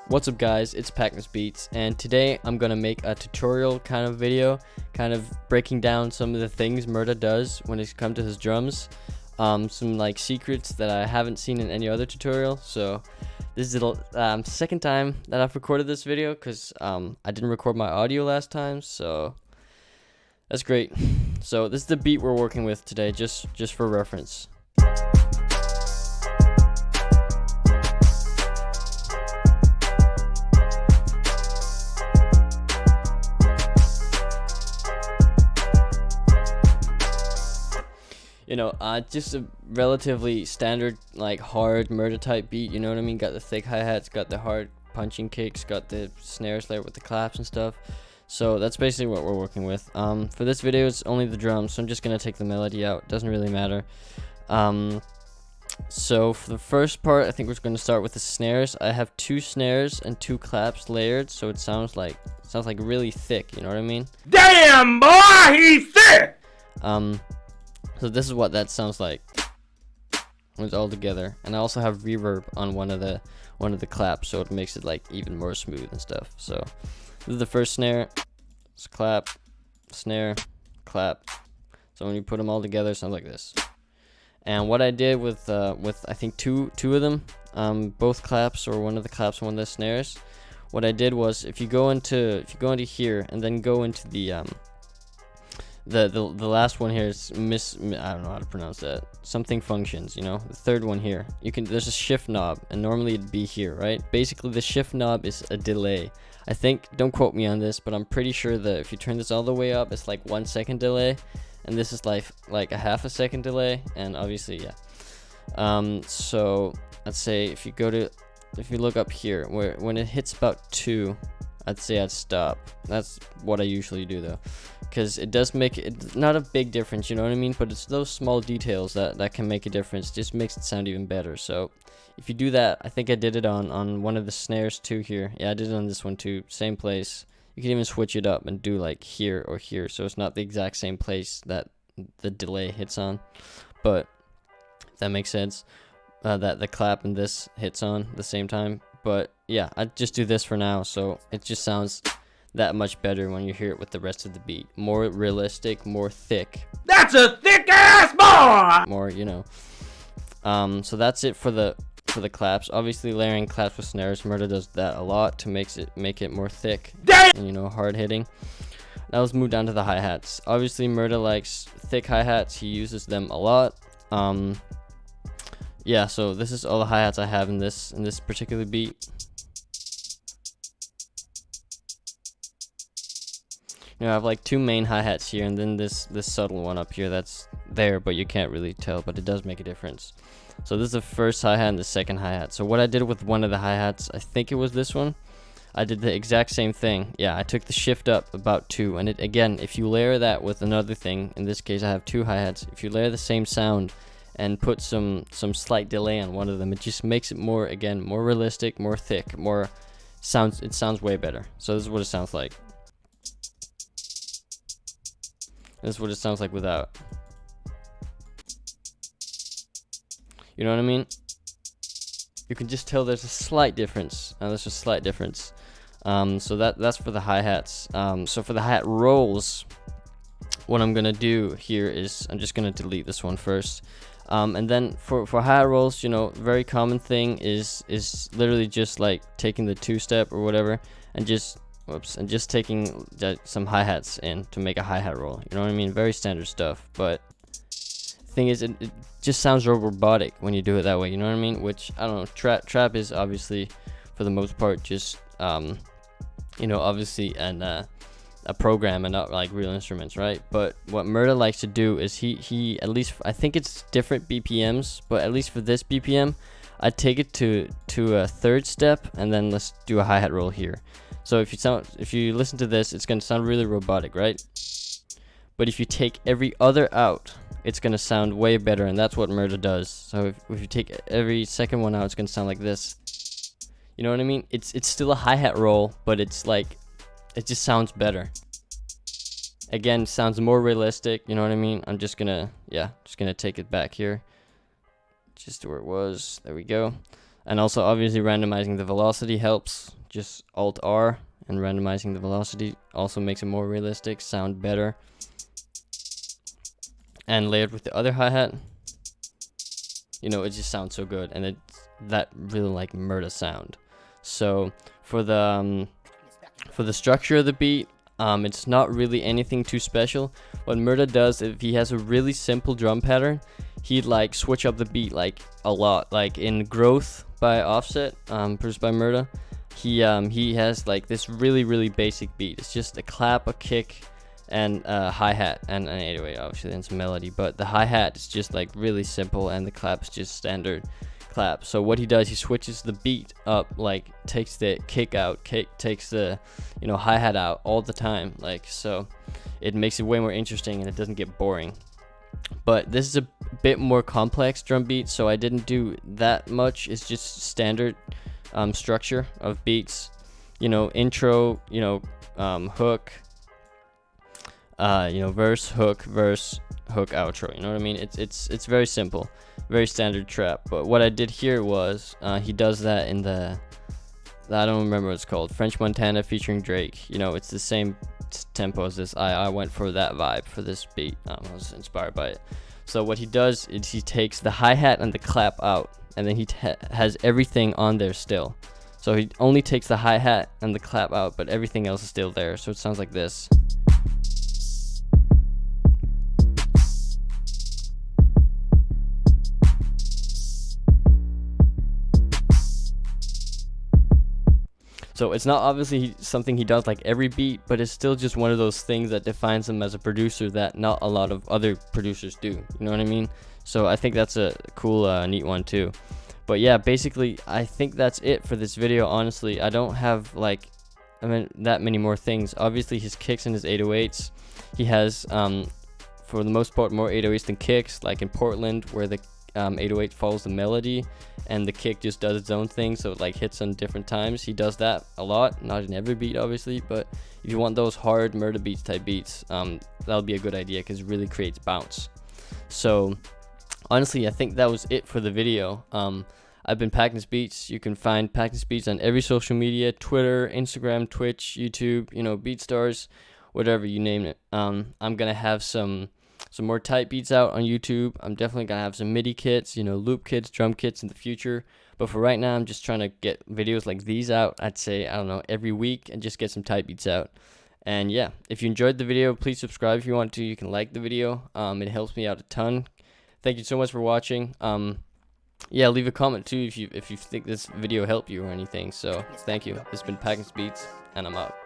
What's up guys, it's Beatz, and today I'm gonna make a tutorial kind of video, kind of breaking down some of the things Murda does when it comes to his drums. Some like secrets that I haven't seen in any other tutorial. So this is the second time that I've recorded this video because I didn't record my audio last time, so that's great. So this is the beat we're working with today, just for reference. You know, just a relatively standard, like, hard murder type beat, you know what I mean? Got the thick hi-hats, got the hard punching kicks, got the snares there with the claps and stuff. So that's basically what we're working with. For this video, it's only the drums, so I'm just going to take the melody out. Doesn't really matter. So for the first part, I think we're going to start with the snares. I have 2 snares and 2 claps layered, so it sounds like really thick, you know what I mean? Damn, boy, he's thick! So this is what that sounds like when it's all together, and I also have reverb on one of the claps, so it makes it like even more smooth and stuff. So this is the first snare, it's clap, snare, clap. So when you put them all together, it sounds like this. And what I did with I think two of them, both claps or one of the claps and one of the snares, what I did was if you go into here and then go into the last one here is I don't know how to pronounce that. Something functions, you know. The third one here, there's a shift knob, and normally it'd be here, right? Basically, the shift knob is a delay. I think, don't quote me on this, but I'm pretty sure that if you turn this all the way up, it's like 1 second delay, and this is like a half a second delay, and obviously, yeah. So let's say if you look up here, when it hits about 2, I'd say I'd stop. That's what I usually do though, because it does make it not a big difference, you know what I mean? But it's those small details that can make a difference. Just makes it sound even better. So if you do that, I think I did it on one of the snares too here. Yeah, I did it on this one too. Same place. You can even switch it up and do like here or here, so it's not the exact same place that the delay hits on. But if that makes sense, that the clap and this hits on the same time. But yeah, I just do this for now, so it just sounds that much better when you hear it with the rest of the beat. More realistic, more thick. That's a thick ass boy! More, you know. So that's it for the claps. Obviously, layering claps with snares, Murda does that a lot to make it more thick and, you know, hard hitting. Now let's move down to the hi-hats. Obviously, Murda likes thick hi-hats. He uses them a lot. Yeah, so this is all the hi-hats I have in this particular beat. You know, I have like 2 main hi-hats here, and then this subtle one up here that's there, but you can't really tell, but it does make a difference. So this is the first hi-hat and the second hi-hat. So what I did with one of the hi-hats, I think it was this one, I did the exact same thing. Yeah, I took the shift up about 2, and again, if you layer that with another thing, in this case I have 2 hi-hats, if you layer the same sound and put some slight delay on one of them, it just makes it more realistic, more thick, it sounds way better. So this is what it sounds like. This is what it sounds like without. You know what I mean? You can just tell there's a slight difference. There's a slight difference. So that's for the hi-hats. So for the hi-hat rolls, what I'm gonna do here is I'm just gonna delete this one first. And then for hi-hat rolls, you know, very common thing is literally just like taking the 2-step or whatever and just taking some hi-hats in to make a hi-hat roll. You know what I mean? Very standard stuff. But the thing is, it just sounds robotic when you do it that way. You know what I mean? Which, I don't know. Trap is obviously, for the most part, just you know, obviously a program and not like real instruments, right? But what Murda likes to do is he at least, I think it's different BPMs, but at least for this BPM, I take it to a 3rd step, and then let's do a hi-hat roll here. So if you listen to this, it's gonna sound really robotic, right? But if you take every other out, it's gonna sound way better, and that's what Murda does. So if you take every second one out, it's gonna sound like this. You know what I mean? It's still a hi-hat roll, but it's like, it just sounds better. Again, sounds more realistic, you know what I mean? I'm just gonna take it back here. Just to where it was. There we go. And also obviously randomizing the velocity helps. Just Alt R and randomizing the velocity also makes it more realistic, sound better. And layered with the other hi-hat, you know, it just sounds so good, and it's that really like murda sound. So for the structure of the beat, it's not really anything too special. What murda does, if he has a really simple drum pattern, he'd like switch up the beat like a lot. Like in Growth by Offset, produced by murda, he has like this really basic beat. It's just a clap, a kick, and a hi-hat and an 808 obviously, and some melody. But the hi-hat is just like really simple, and the clap is just standard clap. So what he does, he switches the beat up, like takes the kick out, takes the, you know, hi-hat out all the time, like, so it makes it way more interesting and it doesn't get boring. But this is a bit more complex drum beat, so I didn't do that much. It's just standard structure of beats, you know, intro, you know, hook, you know, verse, hook, outro. You know what I mean? It's very simple, very standard trap. But what I did here was he does that in the, I don't remember what it's called, French Montana featuring Drake. You know, it's the same tempo as this. I went for that vibe for this beat. I was inspired by it. So what he does is he takes the hi-hat and the clap out, and then he has everything on there still. So he only takes the hi-hat and the clap out, but everything else is still there. So it sounds like this. So it's not obviously something he does like every beat, but it's still just one of those things that defines him as a producer that not a lot of other producers do. You know what I mean? So I think that's a cool, neat one too. But yeah, basically, I think that's it for this video. Honestly, I don't have like, that many more things. Obviously, his kicks and his 808s. He has, for the most part, more 808s than kicks. Like in Portland, where the 808 follows the melody and the kick just does its own thing, so it like hits on different times. He does that a lot, not in every beat obviously, but if you want those hard murda beats type beats, that'll be a good idea because it really creates bounce. So honestly, I think that was it for the video. I've been Packness Beats. You can find Packness Beats on every social media: Twitter, Instagram, Twitch, YouTube, you know, BeatStars, whatever you name it. I'm gonna have some more type beats out on YouTube. I'm definitely gonna have some MIDI kits, you know, loop kits, drum kits in the future. But for right now, I'm just trying to get videos like these out, I'd say, I don't know, every week, and just get some type beats out. And yeah, if you enjoyed the video, please subscribe if you want to. You can like the video. It helps me out a ton. Thank you so much for watching. Yeah, leave a comment too if you think this video helped you or anything. So thank you. This has been Packness Beats, and I'm out.